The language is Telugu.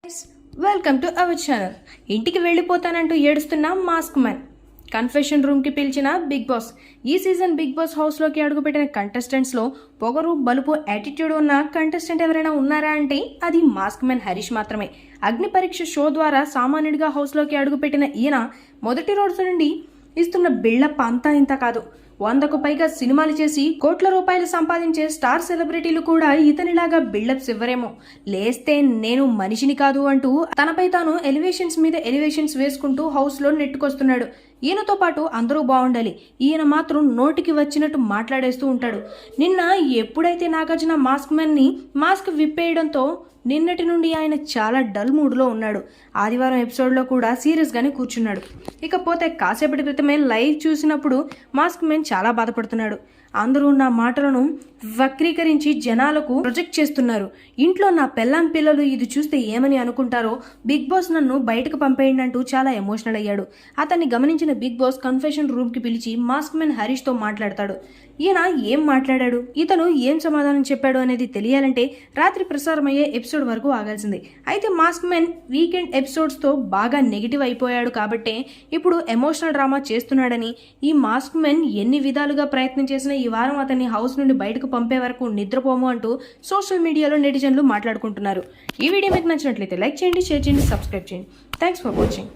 Welcome to our channel. ఇంటికి వెళ్ళిపోతానంటూ ఏడుస్తున్న మాస్క్ మ్యాన్. కన్ఫెషన్ రూమ్కి పిలిచిన బిగ్ బాస్. ఈ సీజన్ బిగ్ బాస్ హౌస్లోకి అడుగుపెట్టిన కంటెస్టెంట్స్లో పొగరు బలుపు యాటిట్యూడ్ ఉన్న కంటెస్టెంట్ ఎవరైనా ఉన్నారా అంటే అది మాస్క్ మ్యాన్ హరీష్ మాత్రమే. అగ్ని పరీక్ష షో ద్వారా సామాన్యుడిగా హౌస్లోకి అడుగుపెట్టిన ఈయన మొదటి రోజు నుండి ఇస్తున్న బిల్డప్ అంతా ఇంత కాదు. 100కు పైగా సినిమాలు చేసి కోట్ల రూపాయలు సంపాదించే స్టార్ సెలబ్రిటీలు కూడా ఇతనిలాగా బిల్డప్స్ ఇవ్వరేమో. లేస్తే నేను మనిషిని కాదు అంటూ తనపై తాను ఎలివేషన్స్ మీద ఎలివేషన్స్ వేసుకుంటూ హౌస్లో నెట్టుకొస్తున్నాడు. ఈయనతో పాటు అందరూ బాగుండాలి, ఈయన మాత్రం నోటికి వచ్చినట్టు మాట్లాడేస్తూ ఉంటాడు. నిన్న ఎప్పుడైతే నాగార్జున మాస్క్ మ్యాన్ని మాస్క్ విప్పేయడంతో నిన్నటి నుండి ఆయన చాలా డల్ మూడ్లో ఉన్నాడు. ఆదివారం ఎపిసోడ్లో కూడా సీరియస్గానే కూర్చున్నాడు. ఇకపోతే కాసేపటి క్రితమే లైవ్ చూసినప్పుడు మాస్క్ మ్యాన్ చాలా బాధపడుతున్నాడు. అందరూ నా మాటలను వక్రీకరించి జనాలకు ప్రొజెక్ట్ చేస్తున్నారు. ఇంట్లో నా పెళ్ళాం పిల్లలు ఇది చూస్తే ఏమని అనుకుంటారో, బిగ్ బాస్ నన్ను బయటకు పంపేయండి అంటూ చాలా ఎమోషనల్ అయ్యాడు. అతన్ని గమనించిన బిగ్ బాస్ కన్ఫెషన్ రూమ్కి పిలిచి మాస్క్ మ్యాన్ హరీష్తో మాట్లాడతాడు. ఈయన ఏం మాట్లాడాడు, ఇతను ఏం సమాధానం చెప్పాడు అనేది తెలియాలంటే రాత్రి ప్రసారమయ్యే ఎపిసోడ్ వరకు ఆగాల్సింది. అయితే మాస్క్ మ్యాన్ వీకెండ్ ఎపిసోడ్స్తో బాగా నెగిటివ్ అయిపోయాడు కాబట్టే ఇప్పుడు ఎమోషనల్ డ్రామా చేస్తున్నాడని, ఈ మాస్క్ మ్యాన్ ఎన్ని విధాలుగా ప్రయత్నం చేసినా ఈ వారం అతన్ని హౌస్ నుండి బయటకు పంపే వరకు నిద్రపోము అంటూ సోషల్ మీడియాలో నెటిజన్లు మాట్లాడుకుంటున్నారు. ఈ వీడియో మీకు నచ్చినట్లయితే లైక్ చేయండి, షేర్ చేయండి, సబ్స్క్రైబ్ చేయండి. Thanks for watching.